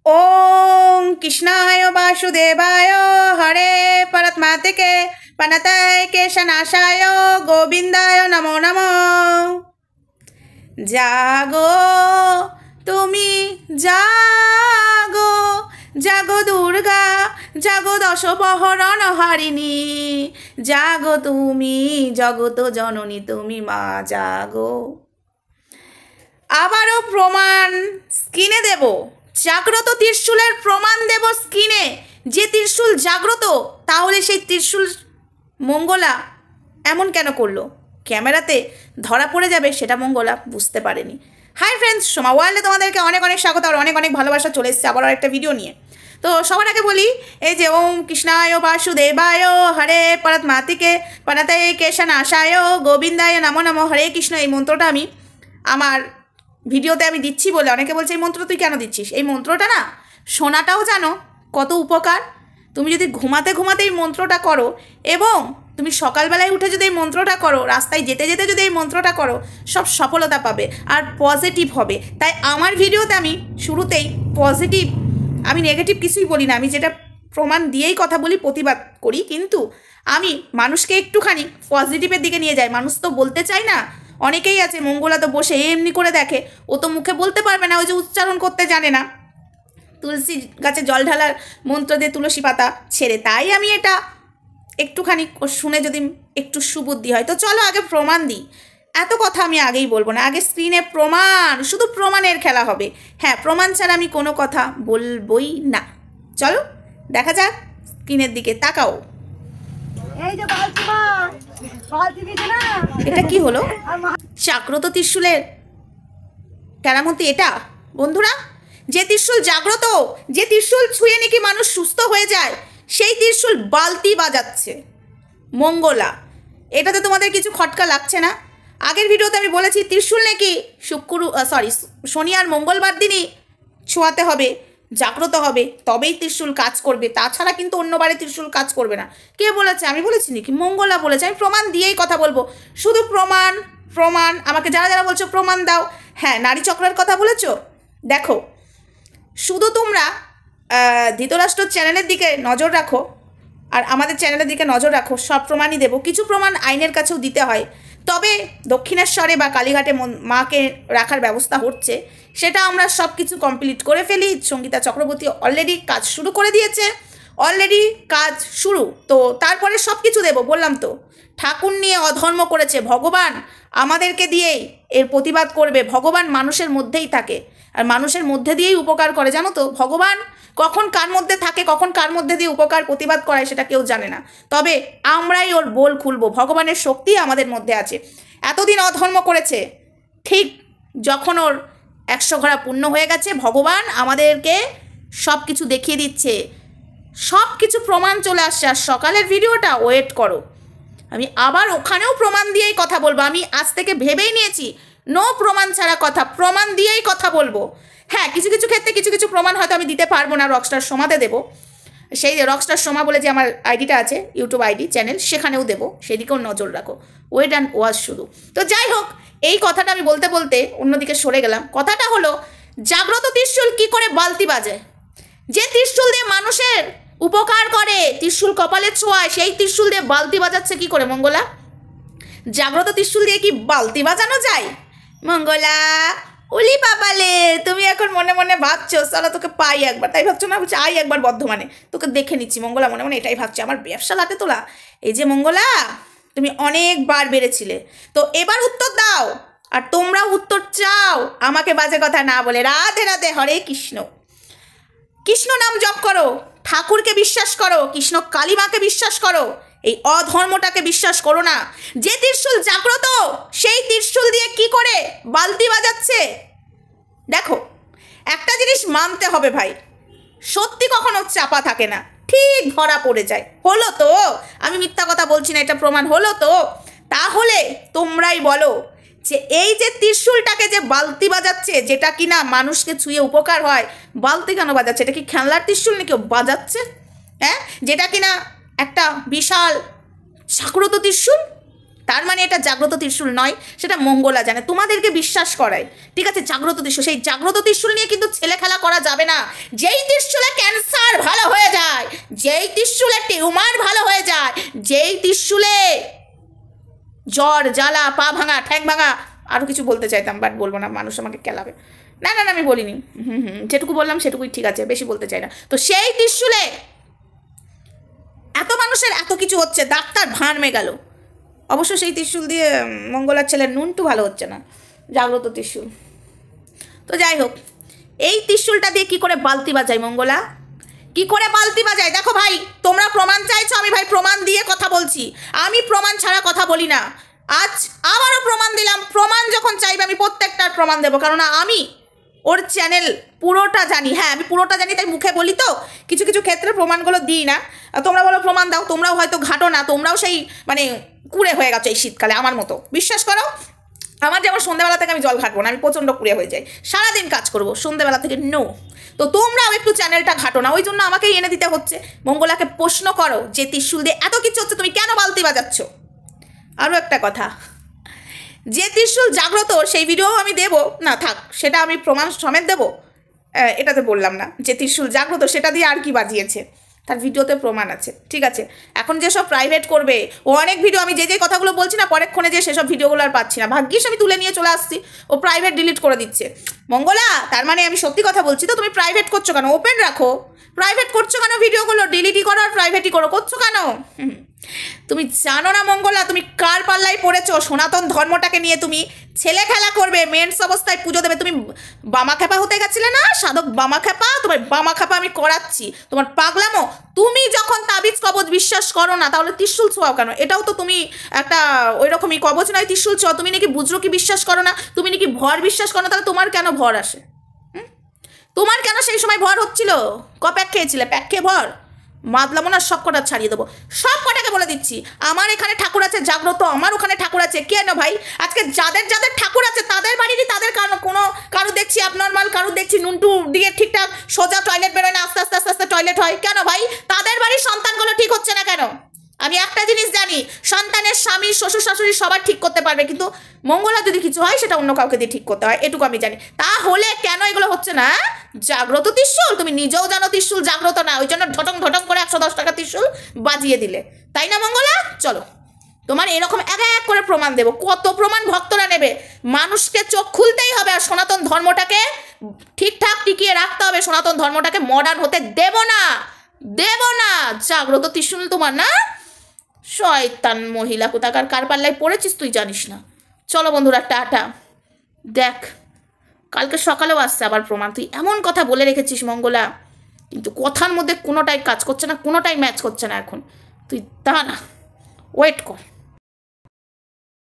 ओम कृष्णाय वासुदेवाय हरे परमात्मके प्रणताय केशनाशाय गोविंदाय नमो नमो। जागो तुमी जागो जागो दुर्गा जागो दशपहरण हारिणी जागो तुमी जगत जननी तुमी मा जागो। आबारो प्रमाण स्क्रीने देव जाग्रत त्रिशूलेर प्रमाण देव स्क्रीने जे त्रिशूल जाग्रत ताहले सेई त्रिशूल मंगला एमन केन करलो ক্যামেরাতে ধরা পড়ে যাবে সেটা মঙ্গলা বুঝতে পারেনি। হাই ফ্রেন্ডস, সোমা ওয়ার্ল্ডে তোমাদেরকে অনেক অনেক স্বাগত আর অনেক অনেক ভালোবাসা চলে এসেছে আবার একটা ভিডিও নিয়ে। তো সবার আগে বলি এই যে ওম কৃষ্ণায় বাসুদেবায় হরে পরমাত্মকে প্রণতায় কেশনাশায় গোবিন্দায় নমো নমো হরে কৃষ্ণ এই মন্ত্রটা আমি আমার ভিডিওতে আমি দিচ্ছি বলে অনেকে বলছে এই মন্ত্র তুই কেন দিচ্ছিস। এই মন্ত্রটা না শোনাটাও জানো কত উপকার। তুমি যদি ঘুমাতে ঘুমাতে এই মন্ত্রটা করো এবং তুমি সকালবেলায় উঠে যদি এই মন্ত্রটা করো, রাস্তায় যেতে যেতে যদি এই মন্ত্রটা করো, সব সফলতা পাবে আর পজিটিভ হবে। তাই আমার ভিডিওতে আমি শুরুতেই পজিটিভ, আমি নেগেটিভ কিছুই বলি না, আমি যেটা প্রমাণ দিয়েই কথা বলি, প্রতিবাদ করি, কিন্তু আমি মানুষকে একটুখানি পজিটিভের দিকে নিয়ে যাই। মানুষ তো বলতে চায় না, অনেকেই আছে মঙ্গলা তো বসে এমনি করে দেখে, ও তো মুখে বলতে পারবে না, ওই যে উচ্চারণ করতে জানে না, তুলসী গাছে জল ঢালার মন্ত্র দিয়ে তুলসী পাতা ছেড়ে। তাই আমি এটা একটুখানি শুনে যদি একটু সুবুদ্ধি হয়। তো চলো আগে প্রমাণ দিই। এত কথা আমি আগেই বলবো না, আগে স্ক্রিনে প্রমাণ, শুধু প্রমাণের খেলা হবে। হ্যাঁ, প্রমাণ ছাড়া আমি কোনো কথা বলবই না। চলো দেখা যাক, স্ক্রিনের দিকে তাকাও। এটা কি হলো? জাগ্রত ত্রিশূলের কেরামতি এটা বন্ধুরা। যে ত্রিশূল জাগ্রত, যে ত্রিশূল ছুঁয়ে নাকি মানুষ সুস্থ হয়ে যায়, সেই ত্রিশূল বালতি বাজাচ্ছে মঙ্গলা। এটাতে তোমাদের কিছু খটকা লাগছে না? আগের ভিডিওতে আমি বলেছি ত্রিশূল নাকি শনি আর মঙ্গলবার দিনই ছোঁয়াতে হবে, জাগ্রত হবে, তবেই ত্রিশূল কাজ করবে, তাছাড়া কিন্তু অন্যবারে ত্রিশূল কাজ করবে না। কে বলেছে? আমি বলেছি নাকি? মঙ্গলা বলেছে। আমি প্রমাণ দিয়েই কথা বলবো, শুধু প্রমাণ প্রমাণ। আমাকে যারা যারা বলছো প্রমাণ দাও, হ্যাঁ নারী চক্রের কথা বলেছো, দেখো শুধু তোমরা ধৃতরাষ্ট্র চ্যানেলের দিকে নজর রাখো আর আমাদের চ্যানেলের দিকে নজর রাখো, সব প্রমাণই দেবো। কিছু প্রমাণ আইনের কাছেও দিতে হয়, তবে দক্ষিণেশ্বরে বা কালীঘাটে মাকে রাখার ব্যবস্থা হচ্ছে, সেটা আমরা সব কিছু কমপ্লিট করে ফেলি। সঙ্গীতা চক্রবর্তী অলরেডি কাজ শুরু করে দিয়েছে, অলরেডি কাজ শুরু। তো তারপরে সব কিছু দেবো, বললাম তো। ঠাকুর নিয়ে অধর্ম করেছে, ভগবান আমাদেরকে দিয়েই এর প্রতিবাদ করবে। ভগবান মানুষের মধ্যেই থাকে আর মানুষের মধ্যে দিয়েই উপকার করে, জানো তো। ভগবান কখন কার মধ্যে থাকে, কখন কার মধ্যে দিয়ে উপকার প্রতিবাদ করায় সেটা কেউ জানে না, তবে আমরাই ওর বোল খুলবো। ভগবানের শক্তি আমাদের মধ্যে আছে। এতদিন অধর্ম করেছে, ঠিক যখন ওর 100 ঘোড়া পূর্ণ হয়ে গেছে, ভগবান আমাদেরকে সব কিছু দেখিয়ে দিচ্ছে, সব কিছু প্রমাণ চলে আসছে। আর সকালের ভিডিওটা ওয়েট করো, আমি আবার ওখানেও প্রমাণ দিয়েই কথা বলবো। আমি আজ থেকে ভেবেই নিয়েছি নো প্রমাণ ছাড়া কথা, প্রমাণ দিয়েই কথা বলবো। হ্যাঁ, কিছু কিছু ক্ষেত্রে কিছু কিছু প্রমাণ হয়তো আমি দিতে পারবো না, রকস্টার সোমাতে দেবো। সেই রকস্টার সোমা বলে যে আমার আইডিটা আছে, ইউটিউব আইডি চ্যানেল, সেখানেও দেবো, সেদিকেও নজর রাখো। ওয়েট অ্যান্ড ওয়াচ শুধু। তো যাই হোক, এই কথাটা আমি বলতে বলতে অন্যদিকে সরে গেলাম। কথাটা হলো, জাগ্রত ত্রিশূল কি করে বালতি বাজে? যে ত্রিশূল দিয়ে মানুষের উপকার করে, ত্রিশূল কপালে ছোঁয়ায়, সেই ত্রিশূল দিয়ে বালতি বাজাচ্ছে কি করে মঙ্গলা? জাগ্রত ত্রিশূল দিয়ে কি বালতি বাজানো যায় মঙ্গলা? উলি বাবালে, তুমি এখন মনে মনে ভাবছো সালা তোকে পাই একবার, তাই ভাবছো না? বলছি আই একবার বর্ধমানে তোকে দেখে নিচ্ছি মঙ্গলা, মনে মনে এটাই ভাবছি, আমার ব্যবসা লাটে তোলা। এই যে মঙ্গলা, তুমি অনেকবার বেড়েছিলে, তো এবার উত্তর দাও। আর তোমরাও উত্তর চাও, আমাকে বাজে কথা না বলে। রাধে রাধে, হরে কৃষ্ণ। কৃষ্ণ নাম জপ করো, ঠাকুরকে বিশ্বাস করো, কৃষ্ণ কালীমাকে বিশ্বাস করো, এই অধর্মটাকে বিশ্বাস করো না। যে ত্রিশূল জাগ্রত, সেই ত্রিশূল দিয়ে কি করে বালতি বাজাচ্ছে? দেখো, একটা জিনিস মানতে হবে ভাই, সত্যি কখনো চাপা থাকে না, ঠিক ধরা পড়ে যায়। হলো তো, আমি মিথ্যা কথা বলছি না, এটা প্রমাণ হলো তো। তাহলে তোমরাই বলো যে এই যে ত্রিশূলটাকে যে বালতি বাজাচ্ছে, যেটা কিনা মানুষকে ছুঁয়ে উপকার হয়, বালতি কেন বাজাচ্ছে? এটা কি খেলনার ত্রিশূল নাকি বাজাচ্ছে? হ্যাঁ, যেটা কিনা একটা বিশাল জাগ্রত ত্রিশূল, তার মানে এটা জাগ্রত ত্রিশূল নয়, সেটা মঙ্গলা জানে, তোমাদেরকে বিশ্বাস করায়। ঠিক আছে, জাগ্রত ত্রিশূল, সেই জাগ্রত ত্রিশূল নিয়ে কিন্তু ছেলে খেলা করা যাবে না। যেই ত্রিশূলে ক্যান্সার ভালো হয়ে যায়, যেই ত্রিশূলে টিউমার ভালো হয়ে যায়, যেই ত্রিশূলে জ্বর জ্বালা পা ভাঙা ঠ্যাং ভাঙা, আরও কিছু বলতে চাইতাম বাট বলবো না, মানুষ আমাকে কেলাবে। না না না আমি বলিনি, যেটুকু বললাম সেটুকুই ঠিক আছে, বেশি বলতে চাই না। তো সেই ত্রিশূলে এত মানুষের এত কিছু হচ্ছে, ডাক্তার ভাঁড়মে গেল। অবশ্য সেই ত্রিশূল দিয়ে মঙ্গলার ছেলের নুনটু ভালো হচ্ছে না, জাগ্রত ত্রিশূল। তো যাই হোক, এই ত্রিশূলটা দিয়ে কী করে বালতি বাজায় মঙ্গলা, কি করে বালতি বাজায়? দেখো ভাই, তোমরা প্রমাণ চাইছো, আমি ভাই প্রমাণ দিয়ে কথা বলছি, আমি প্রমাণ ছাড়া কথা বলি না। আজ আবারও প্রমাণ দিলাম, প্রমাণ যখন চাইবে আমি প্রত্যেকটার প্রমাণ দেবো, কারণ আমি ওর চ্যানেল পুরোটা জানি। হ্যাঁ, আমি পুরোটা জানি, তাই মুখে বলি, তো কিছু কিছু ক্ষেত্রে প্রমাণগুলো দিই না। তোমরা বলো প্রমাণ দাও, তোমরাও হয়তো ঘাটো না, তোমরাও সেই মানে কুড়ে হয়ে গেছো এই শীতকালে আমার মতো। বিশ্বাস করো, আমার যেমন সন্ধ্যেবেলা থেকে আমি জল ঘাটবো না, আমি প্রচণ্ড কুড়ে হয়ে যাই, সারাদিন কাজ করবো, সন্ধ্যেবেলা থেকে নো। তো তোমরাও একটু চ্যানেলটা ঘাটো না, ওই জন্য আমাকেই এনে দিতে হচ্ছে। মঙ্গলাকে প্রশ্ন করো যে ত্রিশূল দিয়ে এত কিছু হচ্ছে, তুমি কেন বালতি বাজাচ্ছ? আরও একটা কথা, যে ত্রিশূল জাগ্রত সেই ভিডিও আমি দেবো না, থাক, সেটা আমি প্রমাণ সমেত দেবো। এটাতে বললাম না যে ত্রিশূল জাগ্রত, সেটা দিয়ে আর কি বাজিয়েছে, তার ভিডিওতে প্রমাণ আছে। ঠিক আছে, এখন যেসব প্রাইভেট করবে, ও অনেক ভিডিও, আমি যে কথাগুলো বলছি না, পরেক্ষণে যে সেসব ভিডিওগুলো আর পাচ্ছি না, ভাগ্যিস আমি তুলে নিয়ে চলে আসছি, ও প্রাইভেট ডিলিট করে দিচ্ছে। মঙ্গলা, তার মানে আমি সত্যি কথা বলছি, তো তুমি প্রাইভেট করছো কেন? ওপেন রাখো, প্রাইভেট করছো কেন? ভিডিওগুলো ডিলিটই করো আর প্রাইভেটই করছো কেন? তুমি জানো না মঙ্গলা, তুমি কার পাল্লায় পড়েছো? সনাতন ধর্মটাকে নিয়ে তুমি ছেলে খেলা করবে, মেন্স অবস্থায় পুজো দেবে। তুমি বামা খেপা হতে গেছিলে না, সাধক বামা খেপা? তোমার বামা খেপা আমি করাচ্ছি, তোমার পাগলামো। তুমি যখন তাবিজ কবচ বিশ্বাস করো না, তাহলে ত্রিশূল ছোঁয়াও কেন? এটাও তো তুমি একটা ওই রকমই কবচ নয়, ত্রিশূল ছোঁয়া। তুমি নাকি বুজরুকি বিশ্বাস করো না, তুমি নাকি ভর বিশ্বাস করো না, তাহলে তোমার কেন ভর আসে? তোমার কেন সেই সময় ভর হচ্ছিল? প্যাক খেয়েছিলে, প্যাক খেয়ে ভর মাতলামো না, সব কটা ছাড়িয়ে দেবো, সব কটাকে বলে দিচ্ছি। আমার এখানে ঠাকুর আছে জাগ্রত, আমার ওখানে ঠাকুর আছে। কেন ভাই, আজকে যাদের যাদের ঠাকুর আছে তাদের বাড়িরই তাদের কারো দেখছি abnormal, কারো দেখছি নুনটু দিয়ে ঠিকঠাক সোজা টয়লেট বেরোয় না, আস্তে আস্তে আস্তে আস্তে টয়লেট হয়। কেন ভাই, তাদের বাড়ির সন্তানগুলো ঠিক হচ্ছে না কেন? আমি একটা জিনিস জানি, সন্তানের স্বামী শ্বশুর শাশুড়ি সবার ঠিক করতে পারবে, কিন্তু মঙ্গলা যদি কিছু হয় সেটা অন্য কাউকে দিয়ে ঠিক করতে হয়, এটুকু আমি জানি। তাহলে কেন এগুলো হচ্ছে না? জাগ্রত ত্রিশূল, তুমি নিজেও জানো ত্রিশূল জাগ্রত না, ওই জন্য ঢটং ঢটং করে 110 টাকা ত্রিশূল বাজিয়ে দিলে, তাই না মঙ্গলা? চলো, তোমার এরকম এক এক করে প্রমাণ দেবো। কত প্রমাণ ভক্তরা নেবে? মানুষকে চোখ খুলতেই হবে, আর সনাতন ধর্মটাকে ঠিকঠাক টিকিয়ে রাখতে হবে, সনাতন ধর্মটাকে মডার্ন হতে দেব না, দেব না। জাগ্রত ত্রিশূল তোমার না, শয়তান মহিলা কোথাকার, কার পাল্লায় পড়েছিস তুই জানিস না। চলো বন্ধুরা, টাটা। দেখ, কালকে সকালেও আসছে আবার প্রমাণ। তুই এমন কথা বলে রেখেছিস মঙ্গলা, কিন্তু কথার মধ্যে কোনোটাই কাজ করছে না, কোনোটাই ম্যাচ করছে না। এখন তুই দাঁড়া, ওয়েট কর।